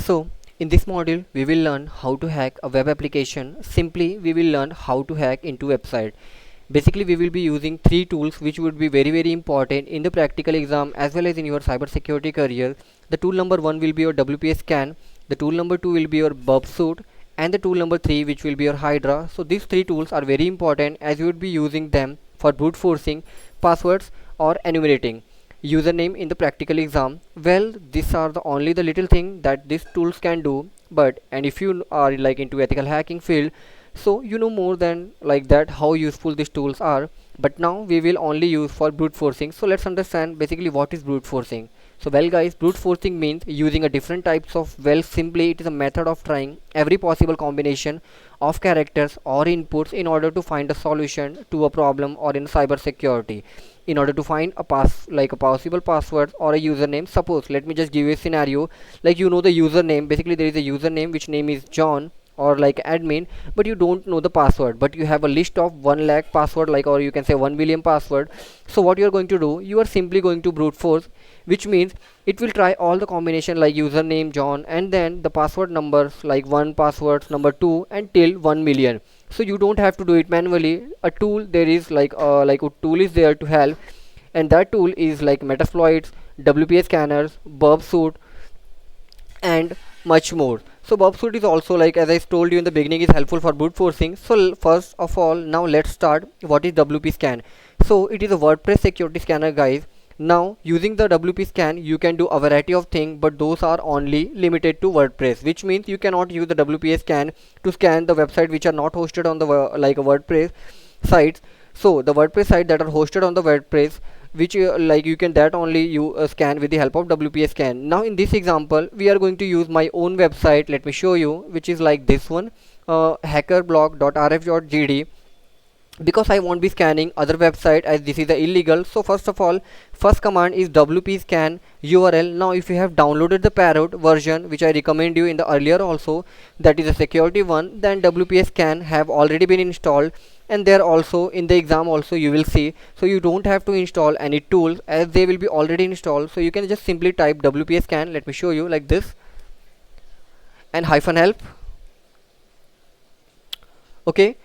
So in this module we will learn how to hack a web application. Simply we will learn how to hack into website. Basically we will be using three tools which would be very important in the practical exam as well as in your cybersecurity career. The tool number 1 will be your WPScan, the tool number 2 will be your burp suit, and the tool number 3 which will be your Hydra. So these three tools are very important as you would be using them for brute forcing passwords or enumerating username in the practical exam. Well, these are the only the little thing that these tools can do, but and if you are like into ethical hacking field, so you know more than like that how useful these tools are. But now we will only use for brute forcing. So let's understand basically what is brute forcing. So well guys, brute forcing means using a different types of, well, simply it is a method of trying every possible combination of characters or inputs in order to find a solution to a problem or in cyber security, in order to find a possible password or a username. Suppose let me just give you a scenario, like you know the username, basically there is a username which name is John or like admin, but you don't know the password, but you have a list of 1 lakh password, like, or you can say 1 billion password. So what you are going to do, you are simply going to brute force, which means it will try all the combination like username John and then the password numbers like 1 passwords number 2 until 1 million. So you don't have to do it manually. A tool there is like a tool is there to help, and that tool is like Metasploits, WPS scanners, burp suit, and much more. So burp suit is also, like as I told you in the beginning, is helpful for brute forcing. So first of all, now let's start what is WPScan. So it is a WordPress security scanner, guys. Now using the WPScan you can do a variety of things, but those are only limited to WordPress, which means you cannot use the WPScan to scan the website which are not hosted on the like a WordPress sites. So the WordPress site that are hosted on the WordPress, which like you can that only you scan with the help of WPScan. Now in this example we are going to use my own website. Let me show you, which is like this one, hackerblog.rf.gd, because I won't be scanning other website as this is illegal. So first of all, first command is WPScan URL. Now if you have downloaded the parrot version, which I recommend you in the earlier also, that is a security one, then WPScan have already been installed, and there also in the exam also you will see. So you don't have to install any tools as they will be already installed. So you can just simply type WPScan, let me show you like this, and -help. Okay,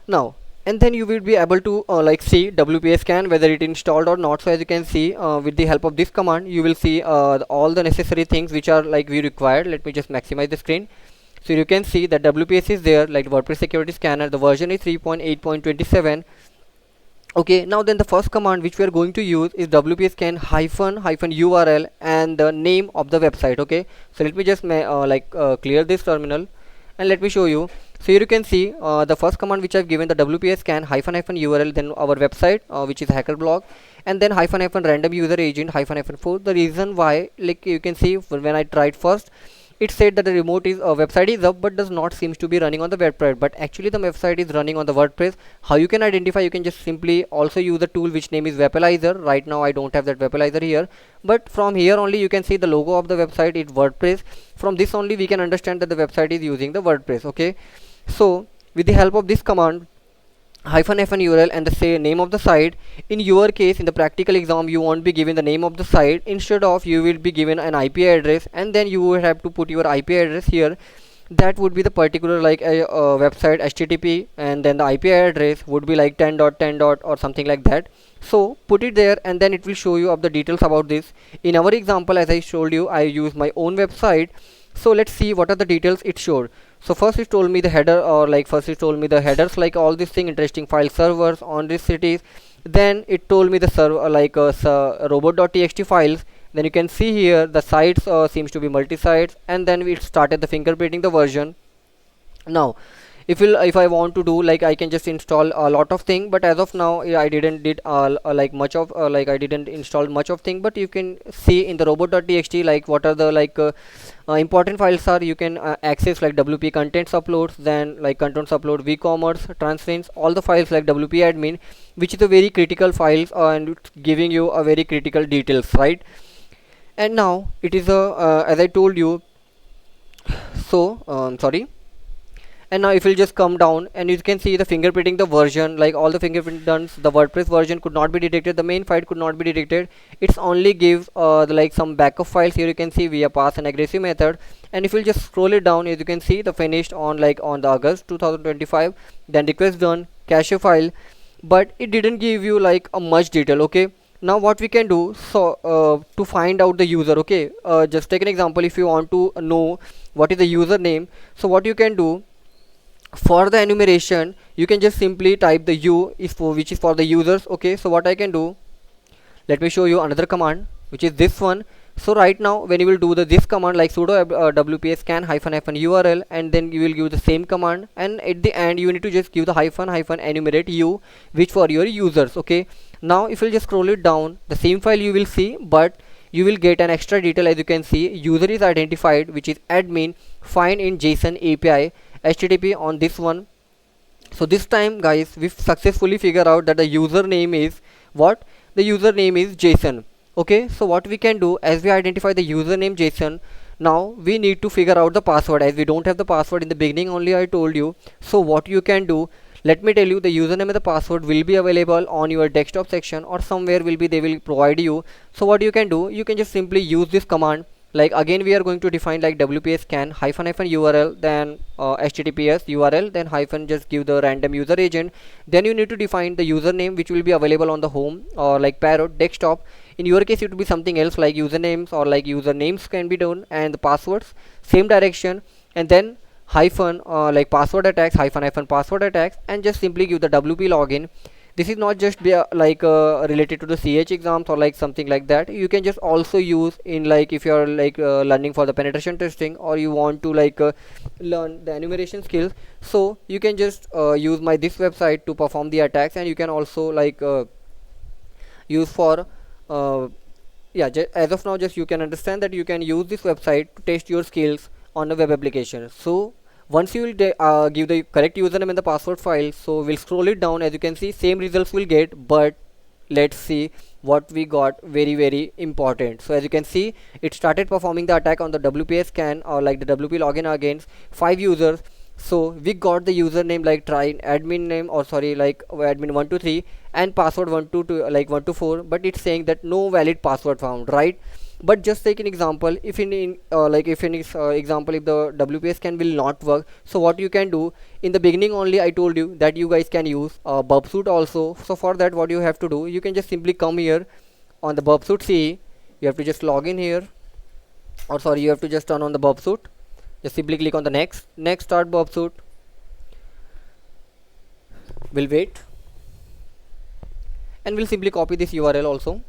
now and then you will be able to like see WPScan whether it installed or not. So as you can see, with the help of this command you will see all the necessary things which are like we required. Let me just maximize the screen. So you can see that WPS is there, like WordPress security scanner, the version is 3.8.27. okay, now then the first command which we are going to use is WPScan -URL and the name of the website. Okay, so let me just clear this terminal and let me show you. So here you can see the first command which I've given, the WPScan -URL, then our website which is hackerblog, and then --random user agent -4. The reason why, like you can see, when I tried first, it said that the remote is website is up but does not seems to be running on the WordPress, but actually the website is running on the WordPress. How you can identify? You can just simply also use the tool which name is Webalizer. Right now I don't have that Webalizer here, but from here only you can see the logo of the website is WordPress. From this only we can understand that the website is using the WordPress. Okay, so with the help of this command -URL and the say name of the site, in your case in the practical exam you won't be given the name of the site, instead of you will be given an IP address, and then you will have to put your IP address here. That would be the particular like a website HTTP, and then the IP address would be like 10.10. or something like that. So put it there and then it will show you of the details about this. In our example, as I told you, I use my own website. So let's see what are the details it showed. So first it told me the header, or like first it told me the headers, like all this thing, interesting file servers on this cities. Then it told me the server robot.txt files. Then you can see here the sites seems to be multi-sites, and then we started the fingerprinting the version. Now if I want to do, like I can just install a lot of things, but as of now I didn't did like much of I didn't install much of thing. But you can see in the robot.txt like what are the important files are. You can access like WP contents uploads, then like contents upload, WooCommerce, transference, all the files like WP admin, which is a very critical files and giving you a very critical details, right? And now it is a as I told you, so sorry. And now if you'll just come down and you can see the fingerprinting, the version, like all the fingerprint done, the WordPress version could not be detected, the main file could not be detected. It's only give like some backup files. Here you can see via pass and aggressive method. And if you just scroll it down, as you can see the finished on like on the August 2025, then request done, cache file, but it didn't give you like a much detail. Okay, now what we can do, so to find out the user, okay, just take an example. If you want to know what is the username, so what you can do, for the enumeration you can just simply type the u is for which is for the users. Okay, so what I can do, let me show you another command which is this one. So right now when you will do this command like sudo wpscan -url, and then you will give the same command, and at the end you need to just give the hyphen enumerate u, which for your users. Okay, now if you just scroll it down, the same file you will see, but you will get an extra detail. As you can see, user is identified, which is admin, find in JSON API HTTP on this one. So this time guys, we successfully figure out that the username is what, the username is JSON. Okay, so what we can do, as we identify the username JSON, now we need to figure out the password, as we don't have the password in the beginning only I told you. So what you can do, let me tell you, the username and the password will be available on your desktop section or somewhere will be, they will provide you. So what you can do, you can just simply use this command. Like again we are going to define like wpscan -url, then https url, then hyphen, just give the random user agent. Then you need to define the username which will be available on the home or like parrot desktop. In your case it will be something else like usernames, or like usernames can be done, and the passwords same direction, and then hyphen like password attacks hyphen password attacks, and just simply give the wp login. This is not just be like related to the CH exams or like something like that. You can just also use in like if you are like learning for the penetration testing, or you want to like learn the enumeration skills, so you can just use my this website to perform the attacks. And you can also like use for yeah, as of now just you can understand that you can use this website to test your skills on a web application. So once you will give the correct username and the password file, so we'll scroll it down. As you can see, same results will get, but let's see what we got, very important. So as you can see, it started performing the attack on the wpscan or like the wp login against 5 users. So we got the username like try admin name, or sorry, like admin 123, and password 122 like 124, but it's saying that no valid password found, right? But just take an example, if in like if in example if the wpscan will not work, so what you can do, in the beginning only I told you that you guys can use bubsuit also. So for that what you have to do, you can just simply come here on the bubsuit CE, you have to just log in here, or sorry, you have to just turn on the bubsuit, just simply click on the next start bubsuit. We'll wait, and we'll simply copy this URL also.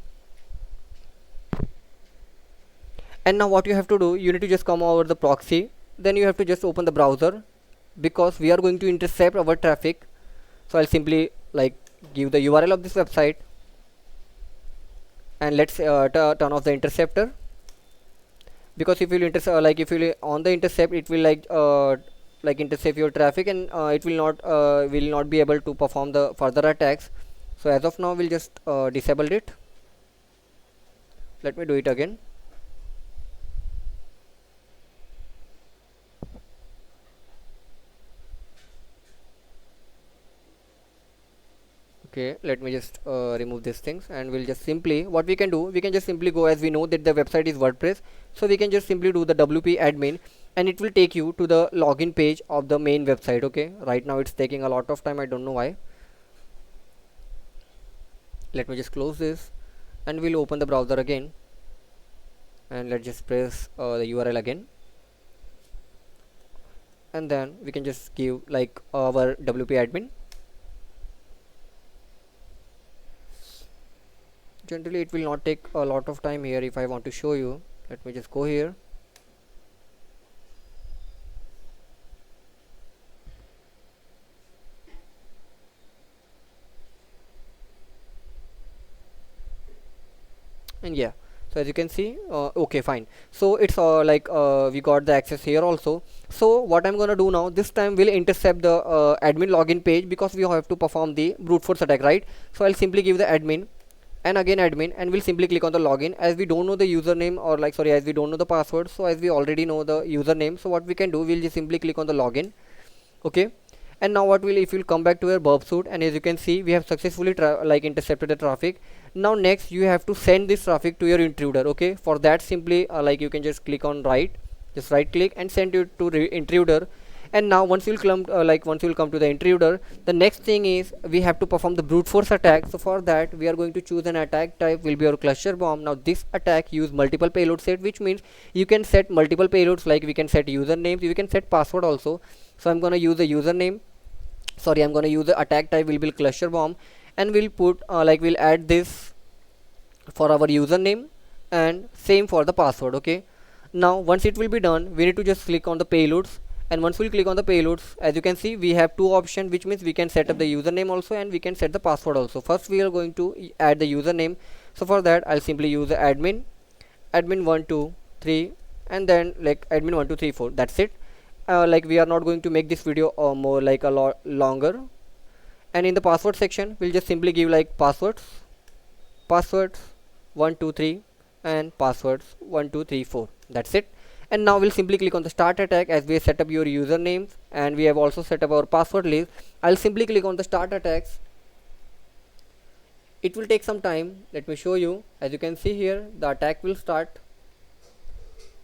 And now what you have to do, you need to just come over the proxy, then you have to just open the browser, because we are going to intercept our traffic. So I'll simply like give the URL of this website, and let's turn off the interceptor, because if you intercept like if you on the intercept, it will like intercept your traffic, and it will not be able to perform the further attacks. So as of now we'll just disable it. Let me do it again. Okay, let me just remove these things, and we'll just simply, what we can do, we can just simply go, as we know that the website is WordPress, so we can just simply do the WP admin, and it will take you to the login page of the main website. Okay, right now it's taking a lot of time, I don't know why. Let me just close this, and we'll open the browser again, and let's just press the URL again, and then we can just give like our WP admin. Generally it will not take a lot of time here. If I want to show you, let me just go here, and yeah, so as you can see, okay, fine. So it's like we got the access here also. So what I'm gonna do now, this time we'll intercept the admin login page, because we have to perform the brute force attack, right? So I'll simply give the admin, and again admin, and we'll simply click on the login. As we don't know the username, or like sorry, as we don't know the password, so as we already know the username, so what we can do, we'll just simply click on the login, okay. And now what will, if you'll come back to your burp suite, and as you can see we have successfully intercepted the traffic. Now next you have to send this traffic to your intruder, okay. For that simply like you can just click on just right click and send it to intruder. And now once you'll come once you'll come to the intruder, the next thing is we have to perform the brute force attack. So for that we are going to choose an attack type will be our cluster bomb. Now this attack use multiple payload set, which means you can set multiple payloads, like we can set usernames, you can set password also. So I'm gonna use the username, sorry, I'm gonna use the attack type will be cluster bomb, and we'll put we'll add this for our username and same for the password, okay. Now once it will be done, we need to just click on the payloads, and once we'll click on the payloads, as you can see we have two options, which means we can set up the username also and we can set the password also. First we are going to add the username. So for that I'll simply use the admin123, and then like admin1234, that's it. Like we are not going to make this video more like a lot longer. And in the password section we'll just simply give like passwords 123 and passwords 1234, that's it. And now we'll simply click on the start attack, as we have set up your usernames and we have also set up our password list. I'll simply click on the start attacks. It will take some time, let me show you. As you can see here, the attack will start.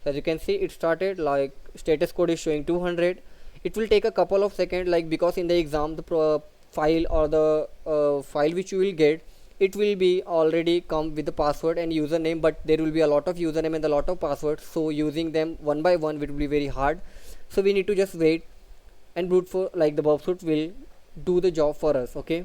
As you can see it started, like status code is showing 200. It will take a couple of seconds, like because in the exam the file or the file which you will get, it will be already come with the password and username, but there will be a lot of username and a lot of passwords, so using them one by one will be very hard. So we need to just wait, and brute for like the burp suite will do the job for us, okay.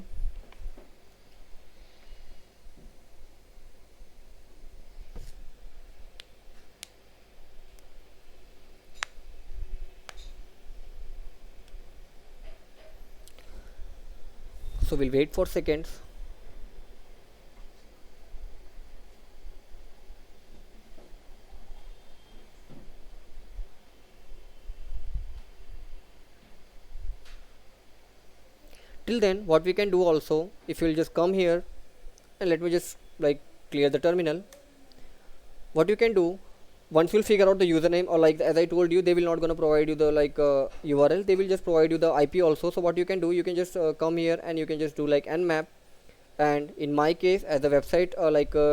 So we'll wait for seconds. Till then what we can do also, if you'll just come here and let me just like clear the terminal. What you can do, once you'll figure out the username, or like as I told you, they will not gonna provide you the URL, they will just provide you the IP also. So what you can do, you can just come here and you can just do like nmap. And in my case, as the website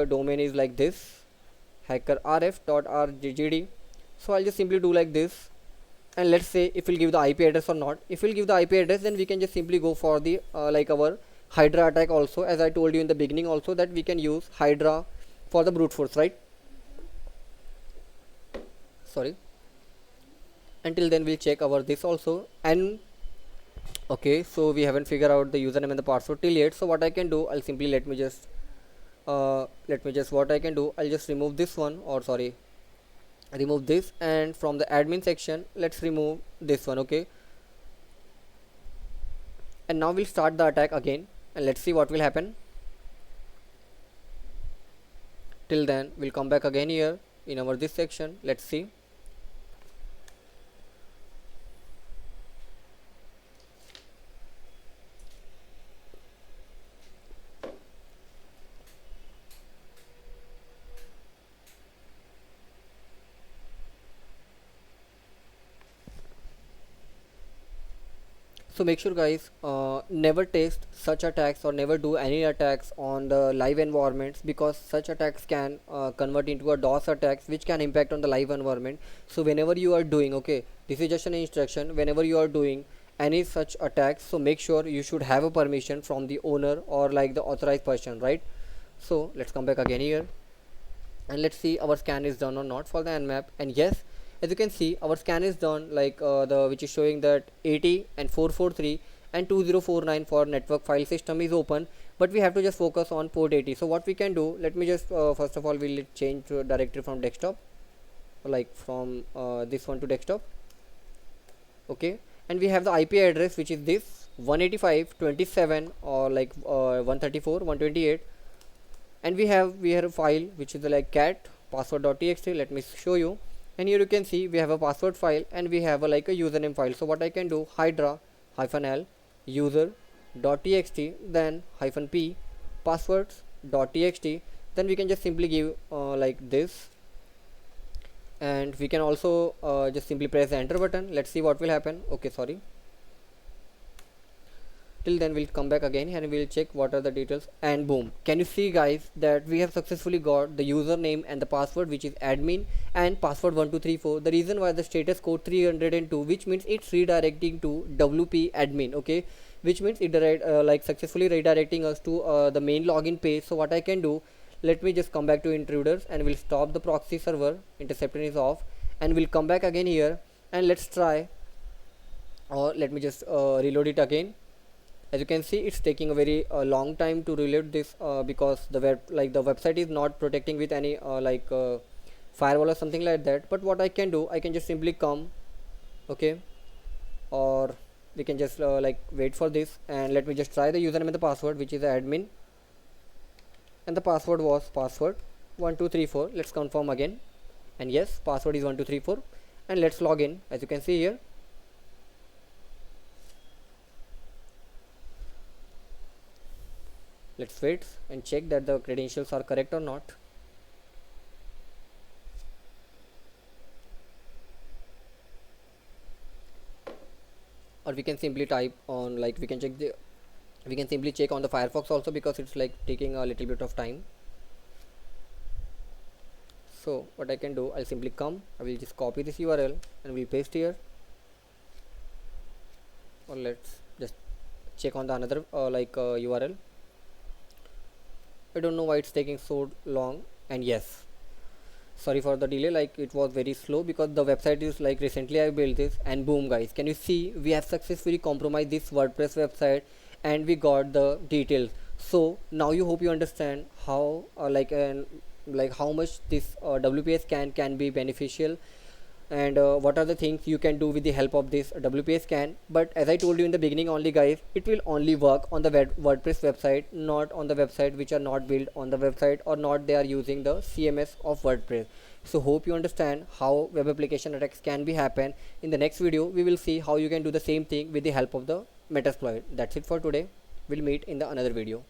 domain is like this, hackerrf.rggd, so I'll just simply do like this. And let's say if we'll give the IP address or not. If we'll give the IP address, then we can just simply go for the our Hydra attack also, as I told you in the beginning also, that we can use Hydra for the brute force, right? Sorry. Until then we'll check our this also. And okay, so we haven't figured out the username and the password till yet. So what I can do, I'll simply what I can do, I'll just remove this one, or sorry, remove this, and from the admin section let's remove this one, okay. And now we'll start the attack again, and let's see what will happen. Till then we'll come back again here in our this section, let's see. So make sure guys, never test such attacks or never do any attacks on the live environments, because such attacks can convert into a DOS attacks, which can impact on the live environment. So whenever you are doing, okay, this is just an instruction, whenever you are doing any such attacks, so make sure you should have a permission from the owner or like the authorized person, right? So let's come back again here and let's see our scan is done or not for the nmap. And yes, as you can see our scan is done, like which is showing that 80 and 443 and 2049 for network file system is open, but we have to just focus on port 80. So what we can do, let me just first of all we'll change to a directory from desktop, like from this one to desktop, okay. And we have the IP address, which is this 185.27 or like 134.128, and we have a file which is like cat password.txt. Let me show you. And here you can see we have a password file and we have a like a username file. So what I can do, hydra -l user.txt, then -p passwords.txt, then we can just simply give like this, and we can also just simply press the enter button. Let's see what will happen. Okay, sorry, Till then we'll come back again and we'll check what are the details, and boom, can you see guys that we have successfully got the username and the password, which is admin and password 1234. The reason why the status code 302, which means it's redirecting to WP admin, okay, which means it like successfully redirecting us to the main login page. So what I can do, let me just come back to intruders and we'll stop the proxy server, interceptor is off, and we'll come back again here and let's try, or let me just reload it again. As you can see, it's taking a very long time to reload this because the website is not protecting with any firewall or something like that. But what I can do, I can just simply come, okay, or we can just wait for this, and let me just try the username and the password, which is the admin, and the password was password 1234. Let's confirm again, and yes, password is 1234, and let's log in. As you can see here, let's wait and check that the credentials are correct or not. Or we can simply type on, we can simply check on the Firefox also, because it's taking a little bit of time. So what I can do, I'll simply come, I will just copy this URL and we'll paste here, or let's just check on the another URL. I don't know why it's taking so long, and yes, sorry for the delay, it was very slow because the website is recently I built this, and boom guys, can you see we have successfully compromised this WordPress website and we got the details. So now you hope you understand how how much this WPScan can be beneficial, and what are the things you can do with the help of this WPScan. But as I told you in the beginning only guys, it will only work on the WordPress website, not on the website which are not built on the website, or not they are using the CMS of WordPress. So hope you understand how web application attacks can be happen. In the next video we will see how you can do the same thing with the help of the Metasploit. That's it for today. We'll meet in the another video.